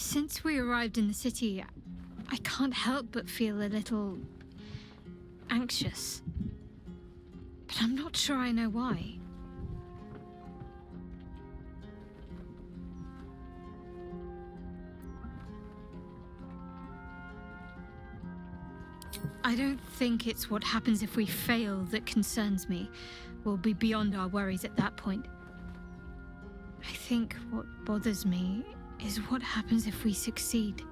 Since we arrived in the city, I can't help but feel a little anxious. But I'm not sure I know why. I don't think it's what happens if we fail that concerns me. We'll be beyond our worries at that point. I think what bothers me is what happens if we succeed.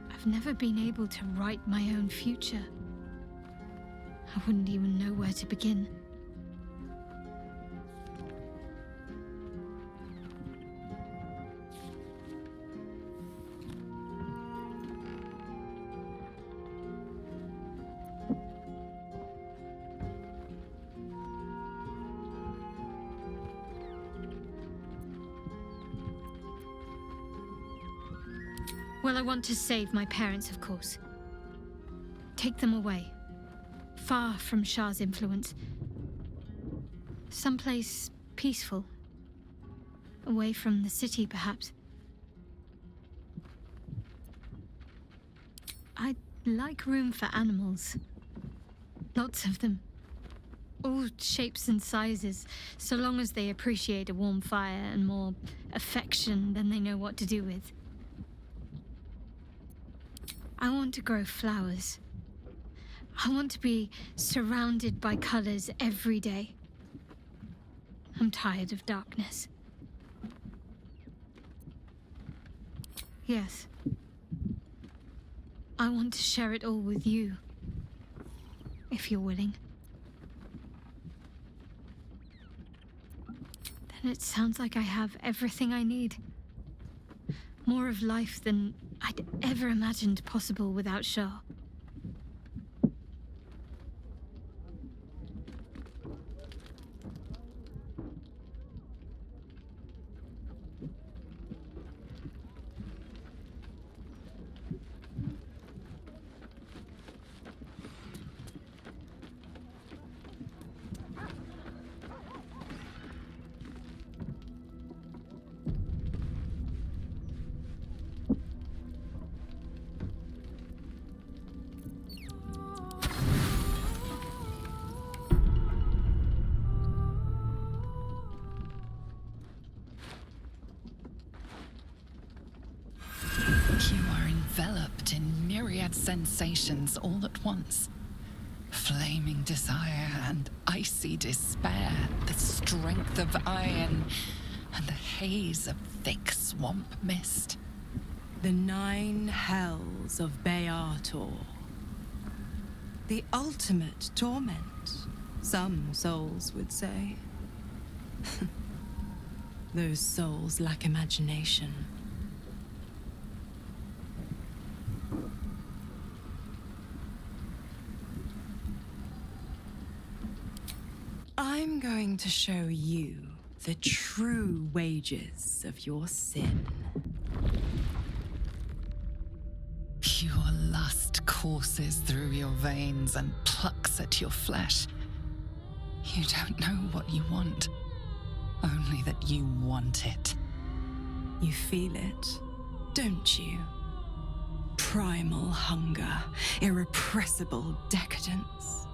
I've never been able to write my own future. I wouldn't even know where to begin. Well, I want to save my parents, of course. Take them away. Far from Shah's influence. Someplace peaceful. Away from the city, perhaps. I'd like room for animals. Lots of them. All shapes and sizes, so long as they appreciate a warm fire and more affection than they know what to do with. I want to grow flowers. I want to be surrounded by colors every day. I'm tired of darkness. Yes. I want to share it all with you, if you're willing. Then it sounds like I have everything I need. More of life than I'd ever imagined possible without Shah. Enveloped in myriad sensations all at once. Flaming desire and icy despair, the strength of iron and the haze of thick swamp mist. The 9 hells of Beator. The ultimate torment, some souls would say. Those souls lack imagination. I'm going to show you the true wages of your sin. Pure lust courses through your veins and plucks at your flesh. You don't know what you want, only that you want it. You feel it, don't you? Primal hunger, irrepressible decadence.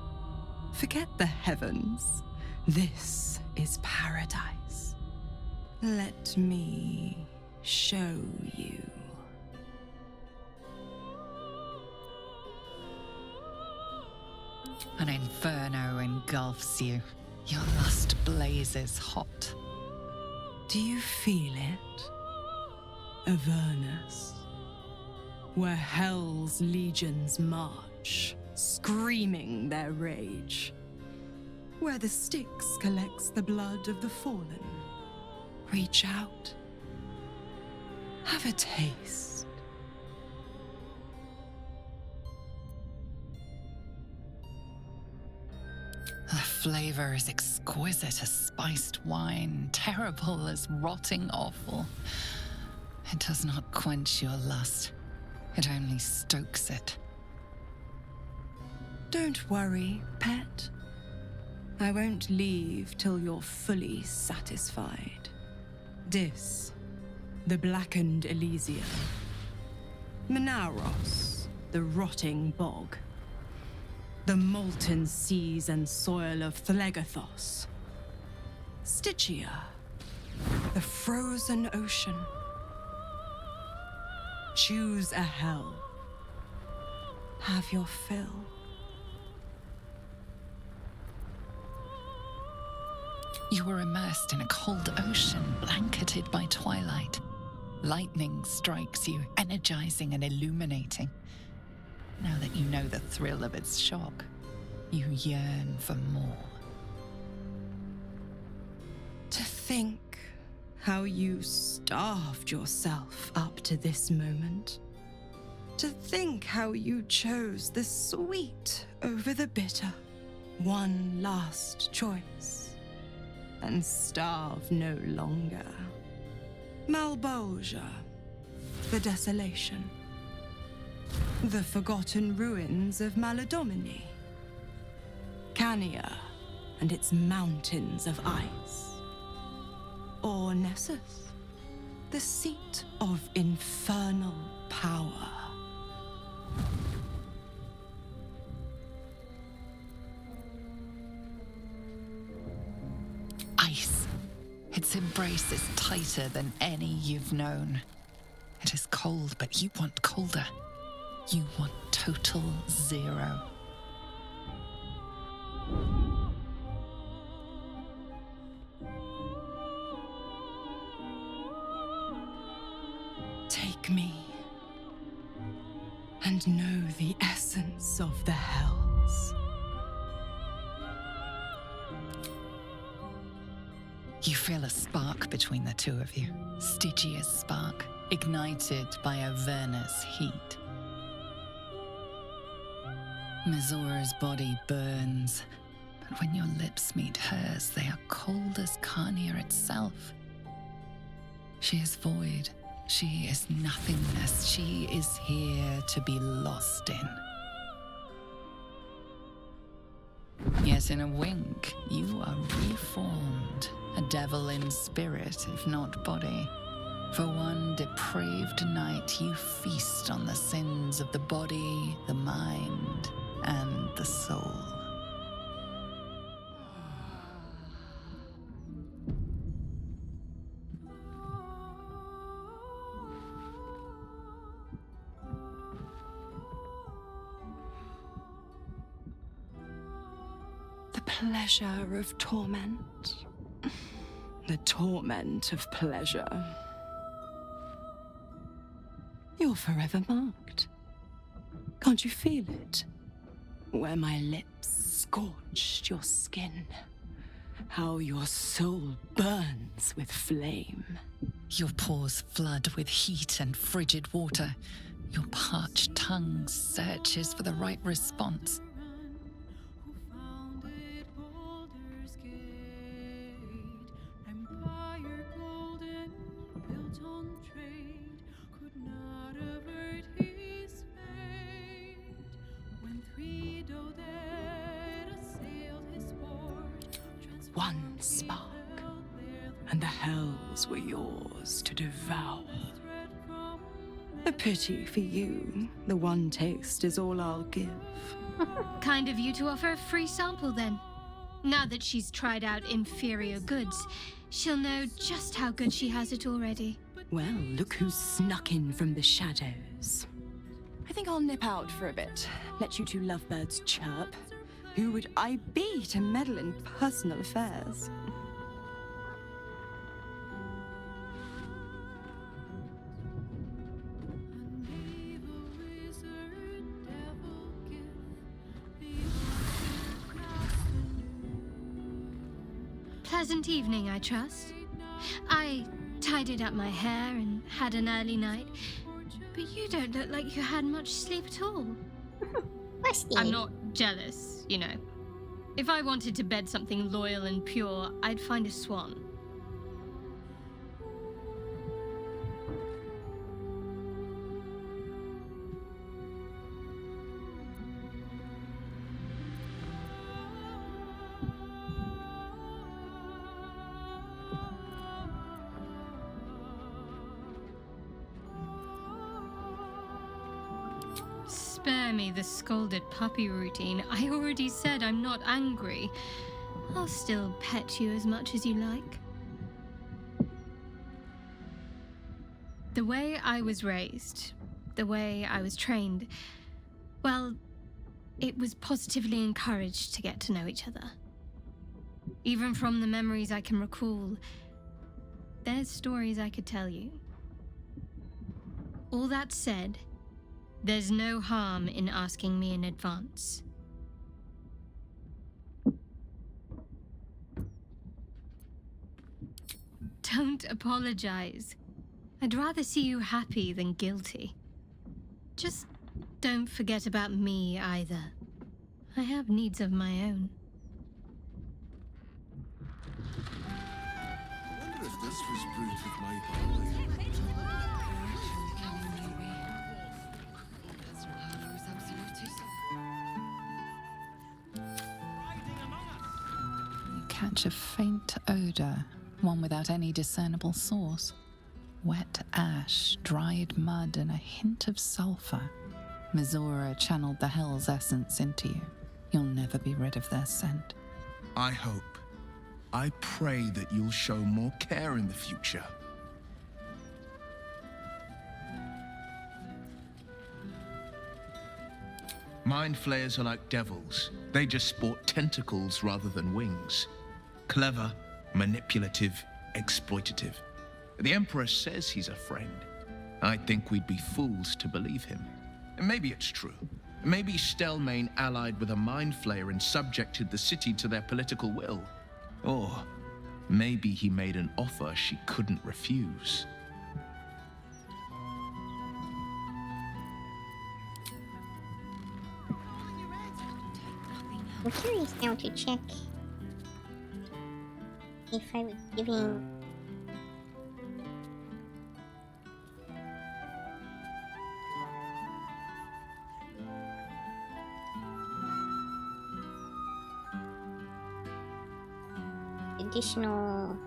Forget the heavens. This is paradise. Let me show you. An inferno engulfs you. Your lust blazes hot. Do you feel it? Avernus, where hell's legions march, screaming their rage. Where the Styx collects the blood of the fallen. Reach out. Have a taste. The flavor is exquisite as spiced wine, terrible as rotting offal. It does not quench your lust. It only stokes it. Don't worry, pet. I won't leave till you're fully satisfied. This the blackened Elysia. Menauros, the rotting bog. The molten seas and soil of Thlegathos. Stygia, the frozen ocean. Choose a hell. Have your fill. You were immersed in a cold ocean, blanketed by twilight. Lightning strikes you, energizing and illuminating. Now that you know the thrill of its shock, you yearn for more. To think how you starved yourself up to this moment. To think how you chose the sweet over the bitter. One last choice. And starve no longer. Malbolgia, the desolation. The forgotten ruins of Maladomini. Cania and its mountains of ice. Or Nessus, the seat of infernal power. Ice. Its embrace is tighter than any you've known. It is cold, but you want colder. You want total zero. Take me and know the essence of the hells. You feel a spark between the two of you. Stygia's spark, ignited by Averna's heat. Missoura's body burns, but when your lips meet hers, they are cold as Cania itself. She is void. She is nothingness. She is here to be lost in. Yet in a wink, you are reformed, a devil in spirit, if not body. For one depraved night, you feast on the sins of the body, the mind, and the soul. The pleasure of torment. The torment of pleasure. You're forever marked. Can't you feel it? Where my lips scorched your skin. How your soul burns with flame. Your pores flood with heat and frigid water. Your parched tongue searches for the right response. Baldurs Gate, empire golden, built on trade, could not avert his fate. When three Doded assailed his port, One spark, and the hells were yours to devour. A pity for you, the one taste is all I'll give. Kind of you to offer a free sample then. Now that she's tried out inferior goods, she'll know just how good she has it already. Well, look who's snuck in from the shadows. I think I'll nip out for a bit, let you two lovebirds chirp. Who would I be to meddle in personal affairs? Pleasant evening, I trust. I tidied up my hair and had an early night, but you don't look like you had much sleep at all. I'm not jealous, you know. If I wanted to bed something loyal and pure, I'd find a swan. Spare me the scolded puppy routine. I already said I'm not angry. I'll still pet you as much as you like. The way I was raised, the way I was trained, well, it was positively encouraged to get to know each other. Even from the memories I can recall, there's stories I could tell you. All that said, there's no harm in asking me in advance. Don't apologize. I'd rather see you happy than guilty. Just don't forget about me either. I have needs of my own. I wonder if this was brewed with my barley. You catch a faint odor, one without any discernible source. Wet ash, dried mud, and a hint of sulfur. Mizora channeled the hell's essence into you. You'll never be rid of their scent. I hope, I pray that you'll show more care in the future. Mind flayers are like devils. They just sport tentacles rather than wings. Clever, manipulative, exploitative. The Emperor says he's a friend. I think we'd be fools to believe him. And maybe it's true. Maybe Stelmane allied with a mind flayer and subjected the city to their political will. Or maybe he made an offer she couldn't refuse. I'm curious now to check if I was giving additional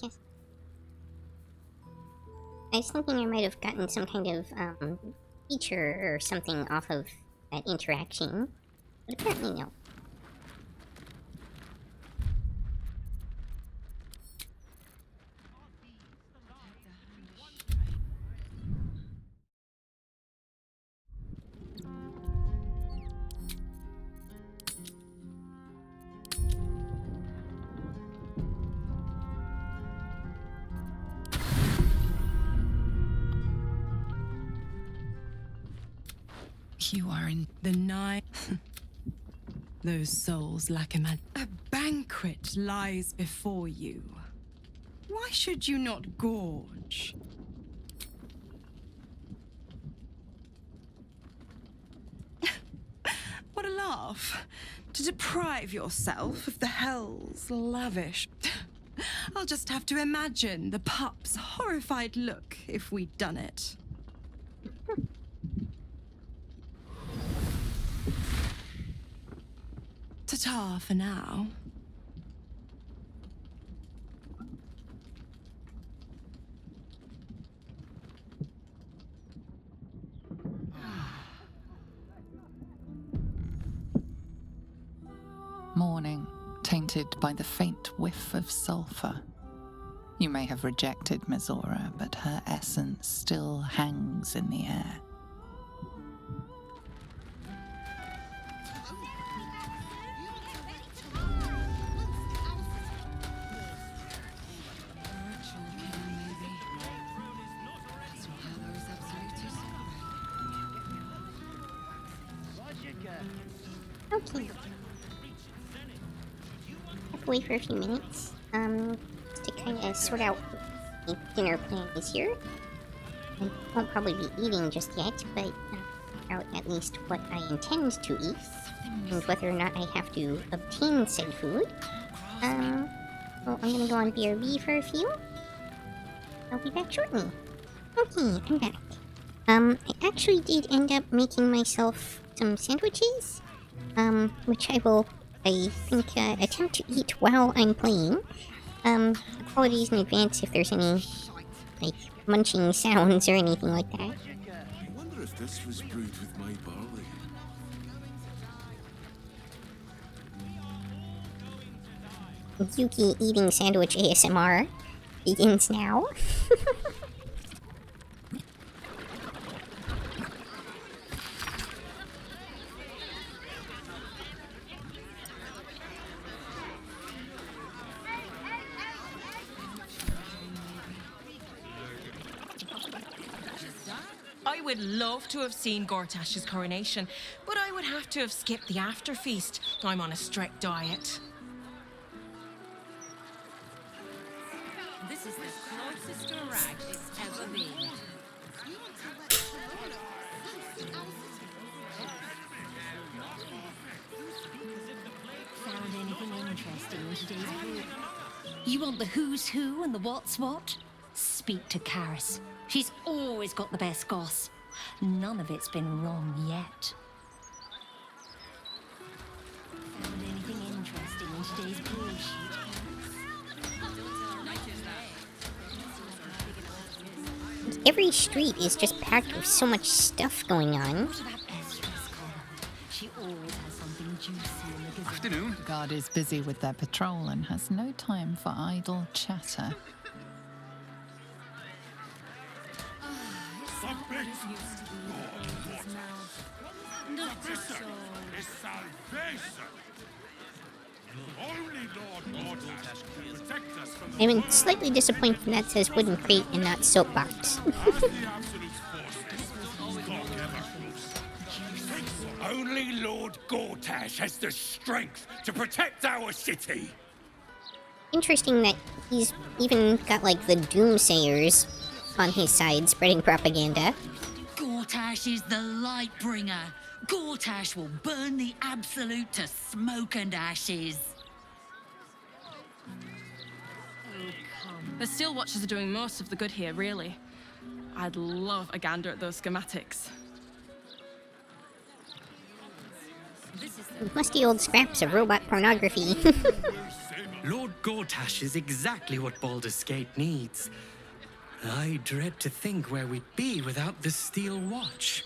Yes. I was thinking I might have gotten some kind of feature or something off of that interaction, but apparently no. You are in The night. Those souls lack a banquet lies before you. Why should you not gorge? What a laugh. To deprive yourself of the hell's lavish. I'll just have to imagine the pup's horrified look if we'd done it. Ta-ta for now. morning, tainted by the faint whiff of sulfur. You may have rejected Mizora, but her essence still hangs in the air. Okay. Step away for a few minutes. Just to kind of sort out what my dinner plan is here. I won't probably be eating just yet, but figure out at least what I intend to eat, and whether or not I have to obtain said food. Well, I'm gonna go on BRB for a few. I'll be back shortly. Okay, I'm back. I actually did end up making myself some sandwiches, which I will, I think, attempt to eat while I'm playing. Apologies in advance if there's any, like, munching sounds or anything like that. I wonder if this was brewed with my barley. Yuki eating sandwich ASMR begins now. I would love to have seen Gortash's coronation, but I would have to have skipped the after feast. I'm on a strict diet. This is the closest to a rag it's ever been. Found anything interesting in today's group? You want the who's who and the what's what? Speak to Karis. She's always got the best goss. None of it's been wrong yet. Found anything interesting in today's group? Every street is just packed with so much stuff going on. What about Esther's column? She always has something juicy in the gazette. Afternoon. The guard is busy with their patrol and has no time for idle chatter. Submit! Is salvation! Only Lord Gortash can protect us from the I'm slightly disappointed that says wooden crate and not soapbox. as the Absolute's forces stalk ever closer. Only Lord Gortash has the strength to protect our city. Interesting that he's even got like the doomsayers on his side spreading propaganda. Gortash is the light bringer. Gortash will burn the Absolute to smoke and ashes. The Steel Watchers are doing most of the good here, really. I'd love a gander at those schematics. Musty old scraps of robot pornography. Lord Gortash is exactly what Baldurs Gate needs. I dread to think where we'd be without the Steel Watch.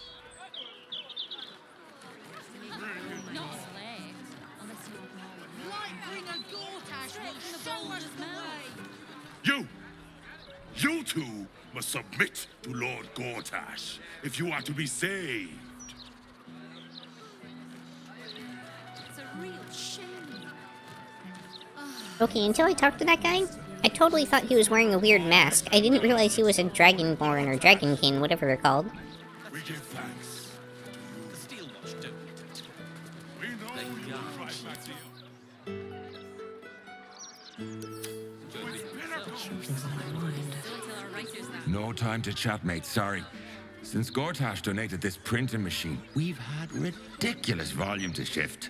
You two must submit to Lord Gortash if you are to be saved. It's a real shame. Okay, until I talked to that guy, I totally thought he was wearing a weird mask. I didn't realize he was a Dragonborn or Dragonkin, whatever they're called. We give thanks. The Steel Watch don't need it. We know you will right back to you. No time to chat, mate, sorry. Since Gortash donated this printing machine, we've had ridiculous volume to shift.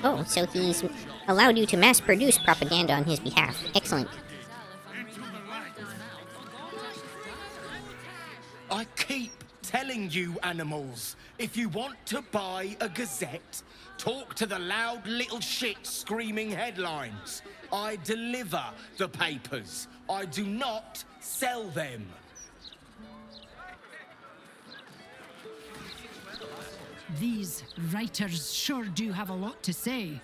Oh, so he's allowed you to mass-produce propaganda on his behalf. Excellent. I keep telling you, animals, if you want to buy a gazette, talk to the loud little shit screaming headlines. I deliver the papers. I do not sell them. These writers sure do have a lot to say.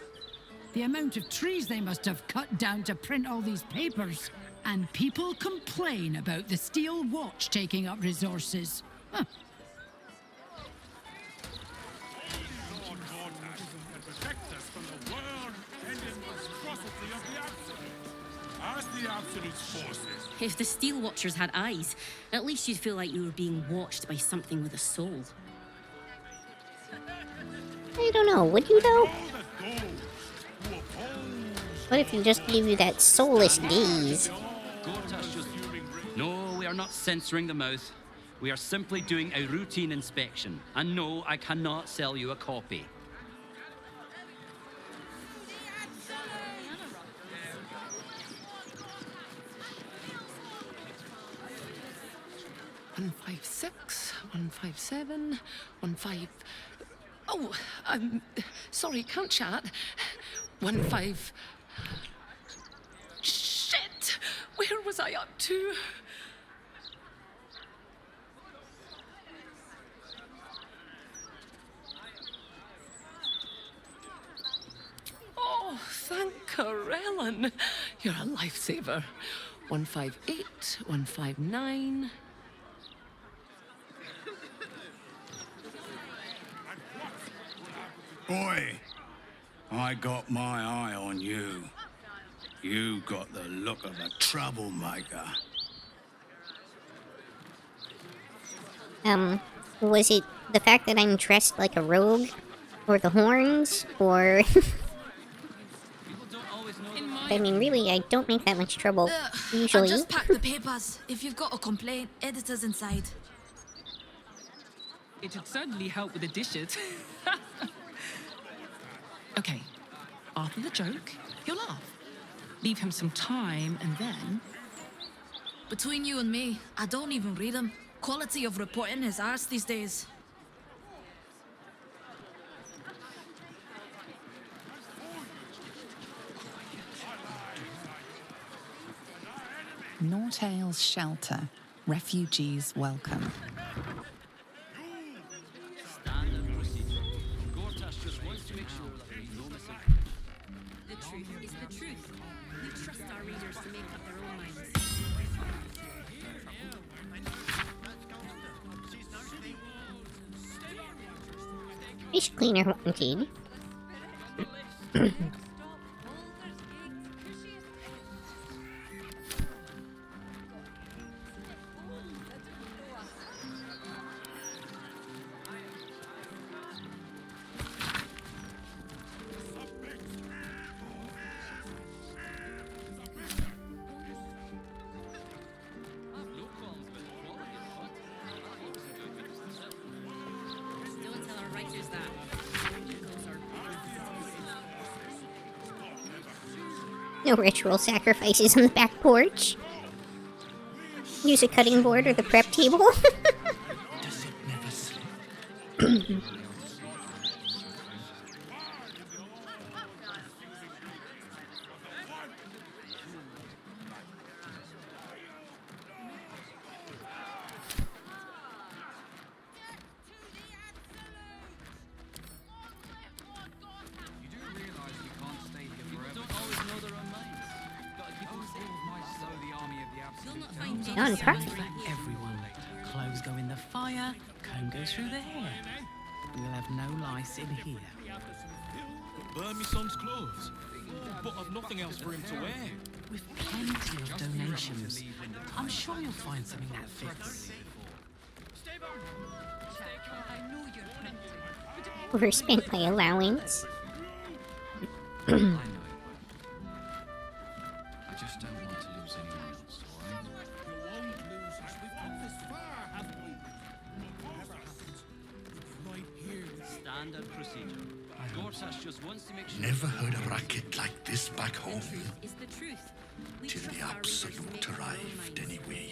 The amount of trees they must have cut down to print all these papers. And people complain about the Steel Watch taking up resources. Huh. Lord Gortash can protect us from the world-ending monstrosity of the Absolute. As the Absolute's forces, If the Steel Watchers had eyes, at least you'd feel like you were being watched by something with a soul. I don't know, would you though? What if he just gave you that soulless gaze? No, we are not censoring the mouth. We are simply doing a routine inspection. And no, I cannot sell you a copy. One 156, 157, 15. Oh, sorry, can't chat. 15. Shit! Where was I up to? Oh, thank Corellin. You're a lifesaver. 158, 159. Boy, I got my eye on you. You got the look of a troublemaker. Was it the fact that I'm dressed like a rogue? Or the horns? Or... I mean, really, I don't make that much trouble, usually. I just packed the papers. If you've got a complaint, editor's inside. It'd certainly help with the dishes. Okay, after the joke, he'll laugh. Leave him some time, and then... Between you and me, I don't even read them. Quality of reporting is ours these days. Nortale's shelter. Refugees welcome. The truth is the truth. We trust our readers to make up their own minds. Fish cleaner wanted. Don't tell our writers that. No ritual sacrifices on the back porch. Use a cutting board or the prep table. Does it never slip? On profit. Everyone. Clothes go in the fire, comb goes through the hair. We'll have no lice in here. Burn me son's clothes. But I've nothing else for him to wear. With plenty of donations. I'm sure you'll find something that fits. Overspent my allowance. I know. I just don't want to lose anyone else, Standard procedure. Gortash just wants to make sure... Never heard a racket like this back home. Is the truth. We Till trust the our readers to absolute make up their own arrived, minds. anyway.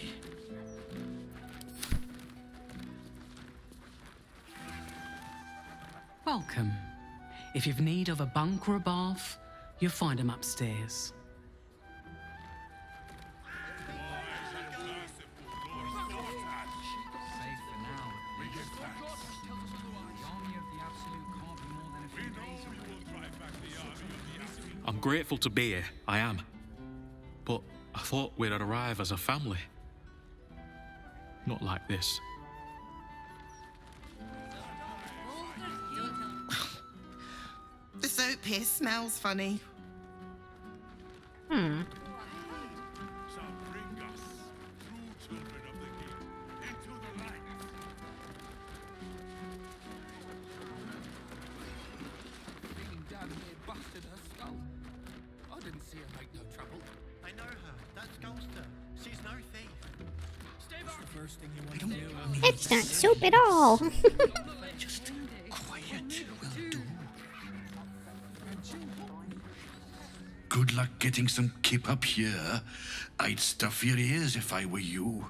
Welcome. If you've need of a bunk or a bath, you'll find them upstairs. I'm grateful to be here, I am. But I thought we'd arrive as a family. Not like this. The soap here smells funny. That's not soap at all. Just quiet will do. Good luck getting some kip up here. I'd stuff your ears if I were you.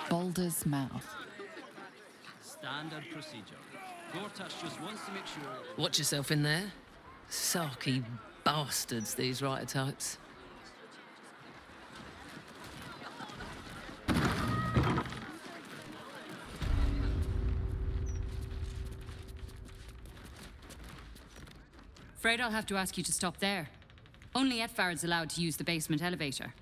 Baldur's mouth. Standard procedure. Gortash just wants to make sure... Watch yourself in there. Sarky bastards, these writer types. Afraid I'll have to ask you to stop there. Only Etfard's allowed to use the basement elevator.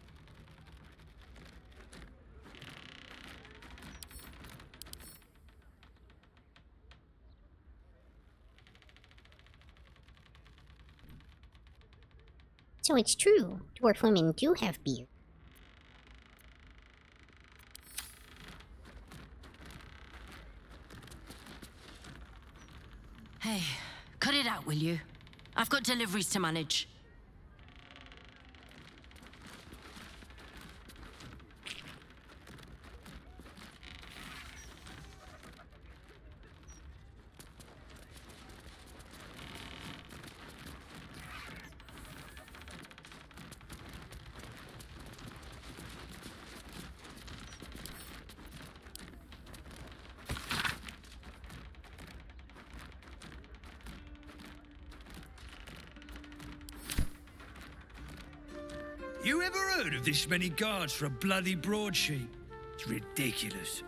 So it's true, dwarf women do have beard. Hey, cut it out, will you? I've got deliveries to manage. You ever heard of this many guards for a bloody broadsheet? It's ridiculous.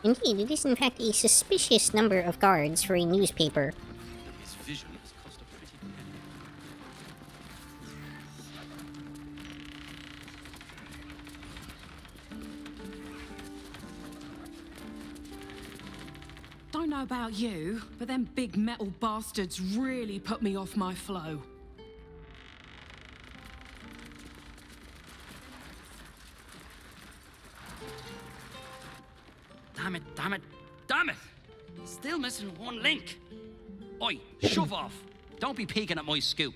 Indeed, it is in fact a suspicious number of guards for a newspaper. His vision has cost a pretty penny. Don't know about you, but them big metal bastards really put me off my flow. Damn it, damn it, damn it! Still missing one link. Oi, shove off. Don't be peeking at my scoop.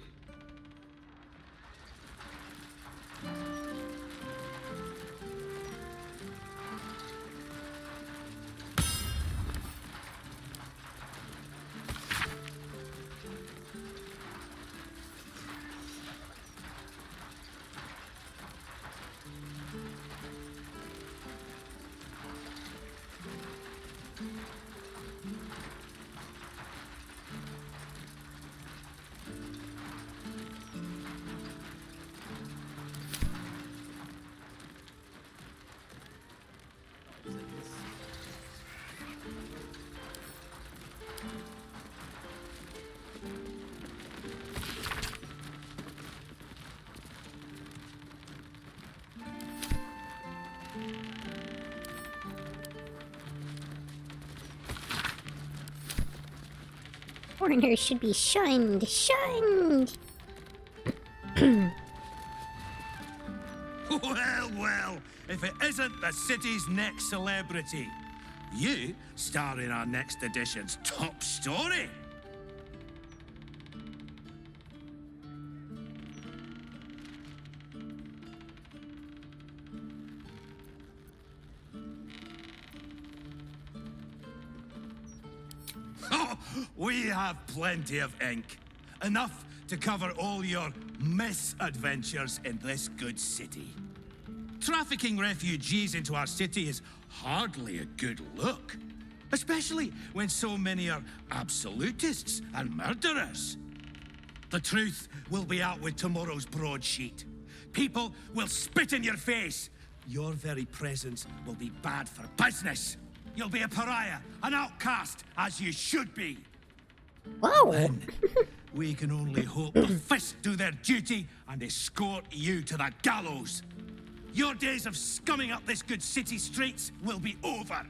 Foreigners should be shunned, shunned! Well, well, if it isn't the city's next celebrity. You star in our next edition's top story. We have plenty of ink. Enough to cover all your misadventures in this good city. Trafficking refugees into our city is hardly a good look. Especially when so many are absolutists and murderers. The truth will be out with tomorrow's broadsheet. People will spit in your face. Your very presence will be bad for business. You'll be a pariah, an outcast, as you should be. Whoa! Then, we can only hope the fists do their duty and escort you to the gallows. Your days of scumming up this good city streets will be over.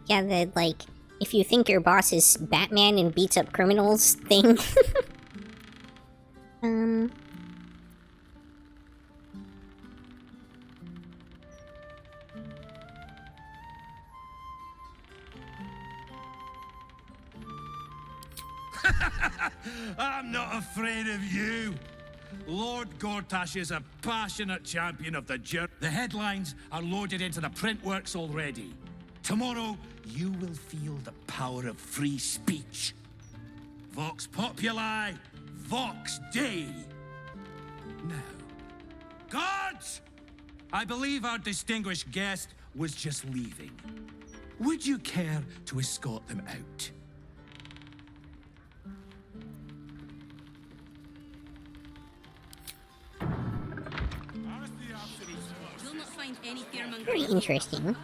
Yeah, the, like, if you think your boss is Batman and beats up criminals thing. I'm not afraid of you. Lord Gortash is a passionate champion of the journey. The headlines are loaded into the print works already. Tomorrow, you will feel the power of free speech. Vox Populi, Vox Dei. Now, guards! I believe our distinguished guest was just leaving. Would you care to escort them out? You'll not find any fearmongering. Very interesting.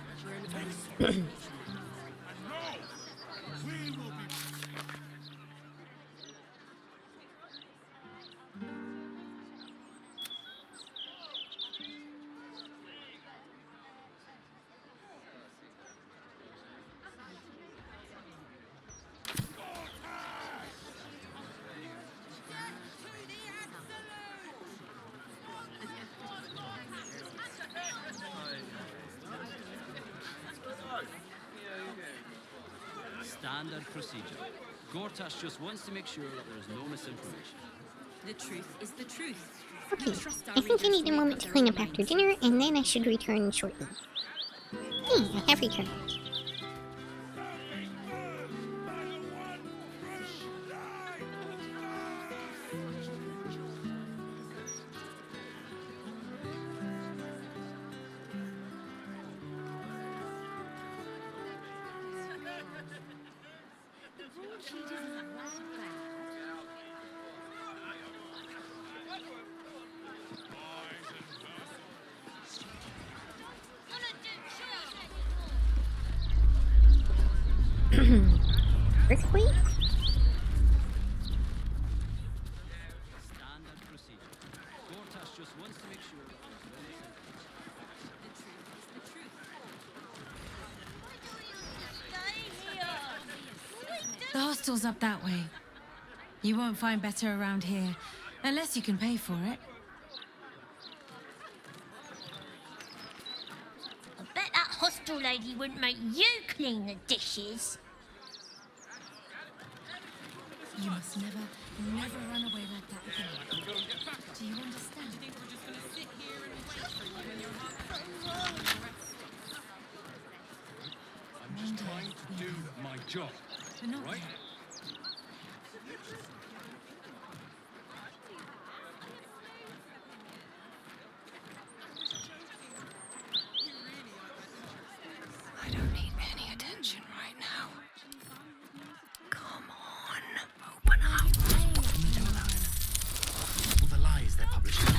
Standard procedure. Gortash just wants to make sure that there is no misinformation. The truth is the truth. Okay, I think I need a moment to clean up after dinner, and then I should return shortly. I have returned. Earthquake? Standard procedure. Gortash just wants to make sure that there's no misinformation. The hostel's up that way. You won't find better around here, unless you can pay for it. I bet that hostel lady wouldn't make you clean the dishes. You must never run away like that again. Do you understand? I'm just trying to do my job, right? I don't need any attention right now. Come on, open up. All the lies they're publishing.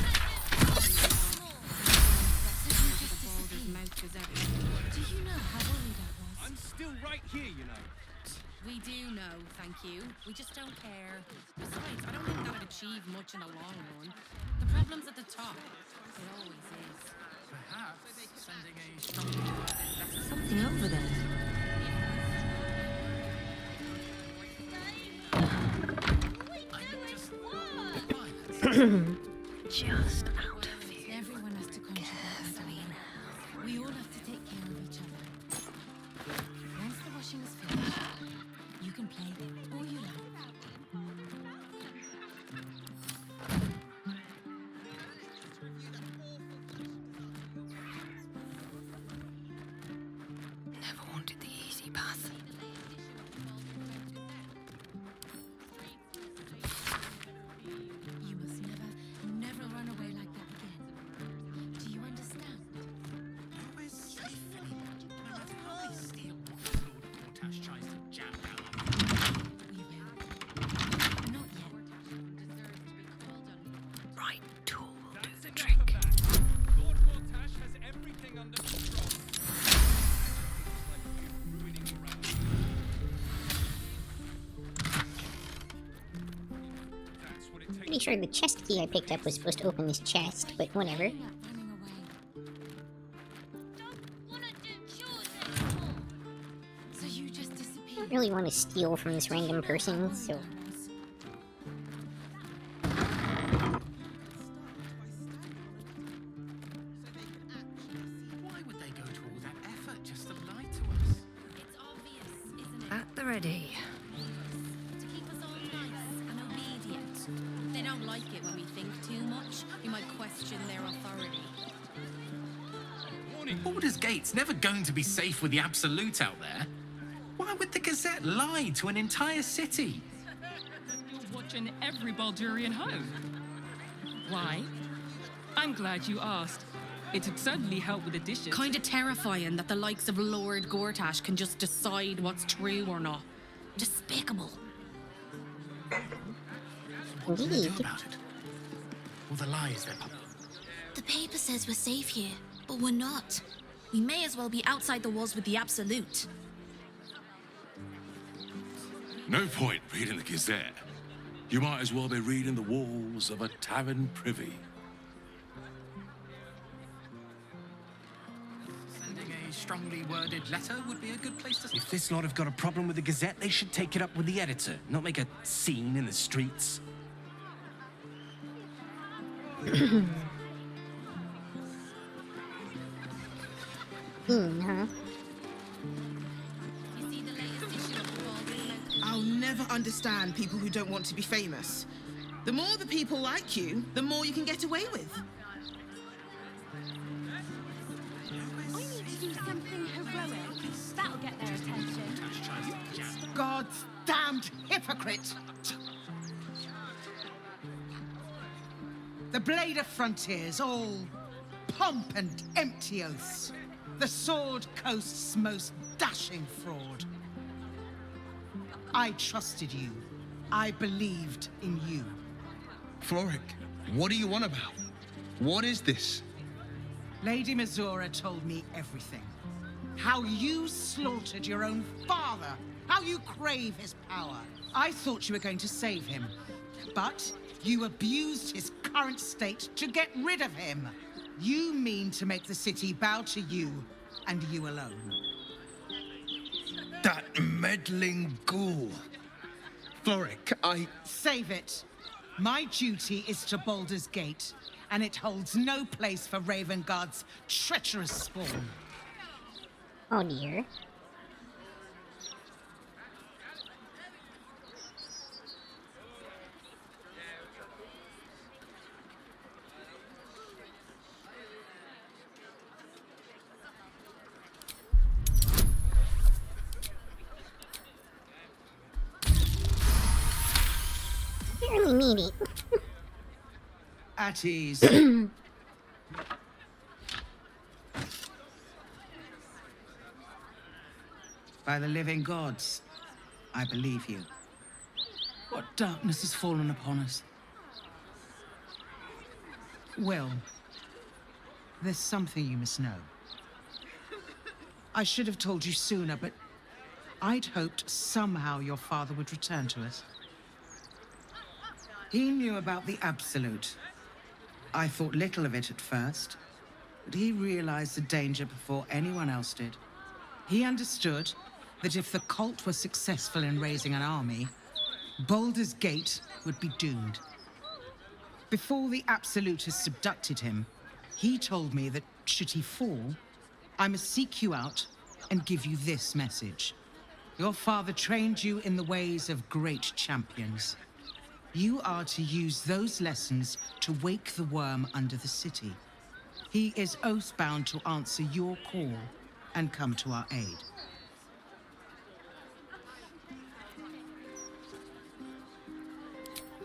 Do you know how worried I was? I'm still right here, you know. We do know, thank you. We just don't care. Besides, I don't think that would achieve much in the long run. The problem's at the top. It always is. Perhaps sending a Something over there. Just out of view. Everyone has to contribute. We all have to take care of each other. Once the washing is finished, you can play all you like. Never wanted the easy path. You must never run away like that again. Do you understand? We're safe anymore. No matter how they steal what Lord Gortash tries to jam down. We will. Not yet. Right tool will do Pretty sure the chest key I picked up was supposed to open this chest, but whatever. So you just disappeared. I don't really want to steal from this random person, so... Why would they go to all that effort just to lie to us? It's obvious, isn't it? At the ready. To keep us all nice and obedient. They don't like it when we think too much. We might question their authority. Baldurs Gate's never going to be safe with the Absolute out there. Why would the Gazette lie to an entire city? You're watching every Baldurian home. Why? I'm glad you asked. It'd certainly help with the dishes. Kinda terrifying that the likes of Lord Gortash can just decide what's true or not. Despicable. What do they do about it? All the lies they're publishing. The paper says we're safe here, but we're not. We may as well be outside the walls with the Absolute. No point reading the Gazette. You might as well be reading the walls of a tavern privy. Sending a strongly worded letter would be a good place to start. If this lot have got a problem with the Gazette, they should take it up with the editor, not make a scene in the streets. Huh? I'll never understand people who don't want to be famous. The more the people like you, the more you can get away with. I need to do something heroic. That'll get their attention. God's damned hypocrite! The Blade of Frontiers, all pomp and empty oaths. The Sword Coast's most dashing fraud. I trusted you. I believed in you. Floric, what do you want about? What is this? Lady Mizora told me everything. How you slaughtered your own father. How you crave his power. I thought you were going to save him. But you abused his current state to get rid of him. You mean to make the city bow to you, and you alone. That meddling ghoul. Floric, Save it. My duty is to Baldurs Gate, and it holds no place for Ravenguard's treacherous spawn. Oh dear. Fairly meaty. At ease. By the living gods, I believe you. What darkness has fallen upon us? Well, there's something you must know. I should have told you sooner, but I'd hoped somehow your father would return to us. He knew about the Absolute. I thought little of it at first, but he realized the danger before anyone else did. He understood that if the cult were successful in raising an army, Baldurs Gate would be doomed. Before the Absolutists abducted him, he told me that should he fall, I must seek you out and give you this message. Your father trained you in the ways of great champions. You are to use those lessons to wake the worm under the city. He is oath-bound to answer your call and come to our aid.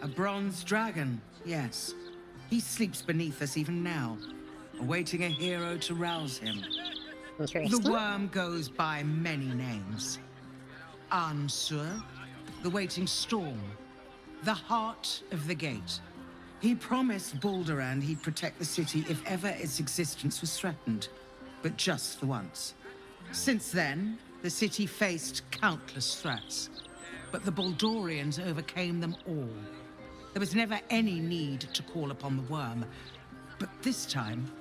A bronze dragon, yes. He sleeps beneath us even now, awaiting a hero to rouse him. The worm goes by many names. Ansur, the waiting storm, the heart of the gate. He promised Balderand he'd protect the city if ever its existence was threatened, but just the once. Since then, the city faced countless threats, but the Baldurians overcame them all. There was never any need to call upon the worm. But this time,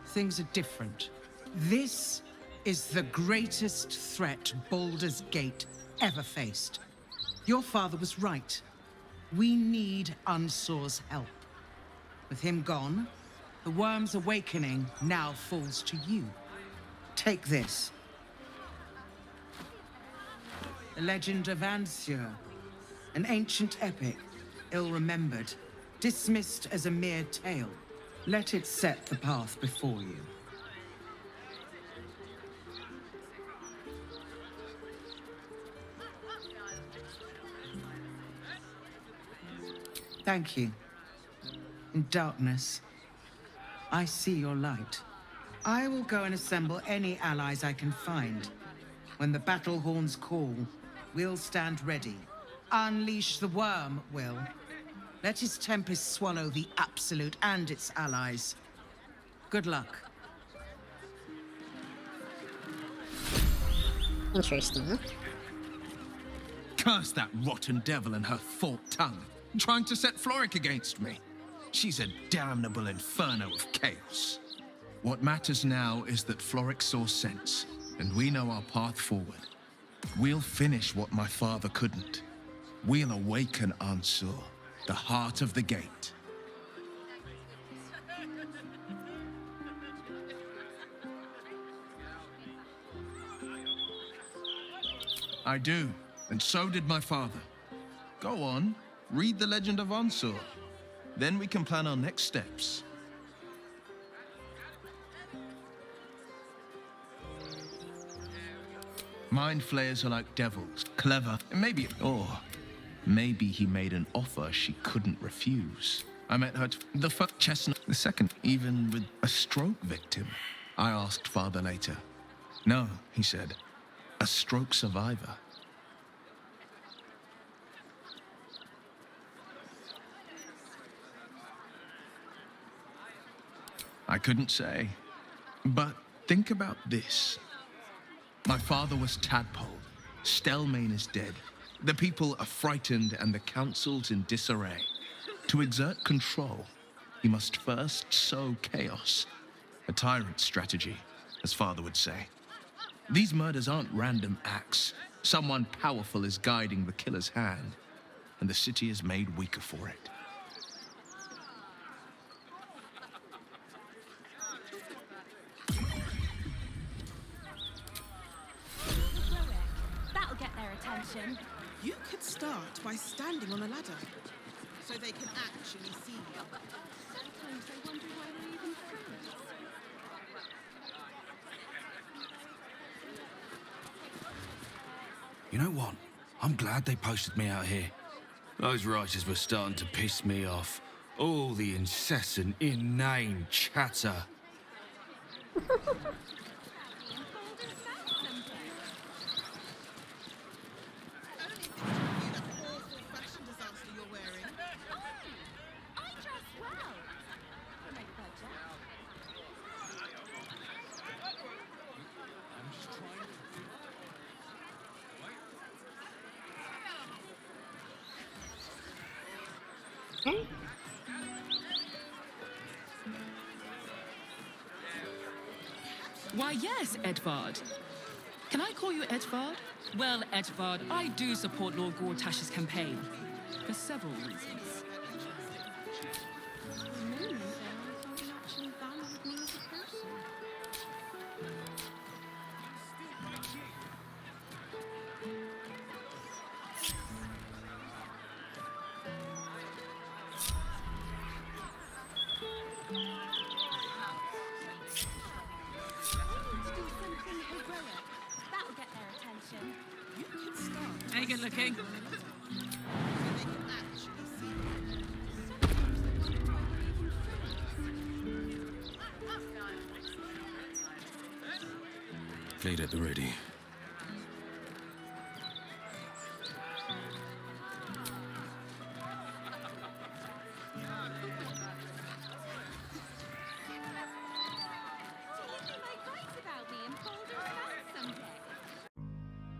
things are different. This is the greatest threat Baldurs Gate ever faced. Your father was right. We need Unsor's help. With him gone, the worm's awakening now falls to you. Take this. The legend of Ansur, an ancient epic, ill-remembered, dismissed as a mere tale. Let it set the path before you. Thank you. In darkness, I see your light. I will go and assemble any allies I can find. When the battle horns call, we'll stand ready. Unleash the worm, Will. Let his tempest swallow the Absolute and its allies. Good luck. Interesting. Curse that rotten devil and her forked tongue, trying to set Floric against me. She's a damnable inferno of chaos. What matters now is that Floric saw sense, and we know our path forward. We'll finish what my father couldn't. We'll awaken Ansur, the heart of the gate. I do, and so did my father. Go on, read the legend of Ansur. Then we can plan our next steps. Mind flayers are like devils, clever, and maybe he made an offer she couldn't refuse. I met her the first chestnut, the second, even with a stroke victim. I asked father later. No, he said, a stroke survivor. I couldn't say. But think about this. My father was tadpoled. Stelmane is dead. The people are frightened and the council's in disarray. To exert control, he must first sow chaos. A tyrant's strategy, as father would say. These murders aren't random acts. Someone powerful is guiding the killer's hand, and the city is made weaker for it. That'll get their attention. You could start by standing on a ladder, so they can actually see you. Sometimes I wonder why they're even friends. You know what? I'm glad they posted me out here. Those writers were starting to piss me off. All the incessant, inane chatter. Why, yes, Edvard. Can I call you Edvard? Well, Edvard, I do support Lord Gortash's campaign. For several reasons. That'll get their attention. You could start. Hey, good looking. Fleet at the ready.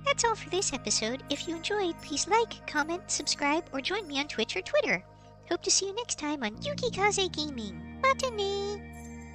That's all for this episode. If you enjoyed, please like, comment, subscribe, or join me on Twitch or Twitter. Hope to see you next time on Yukikaze Gaming. Botany!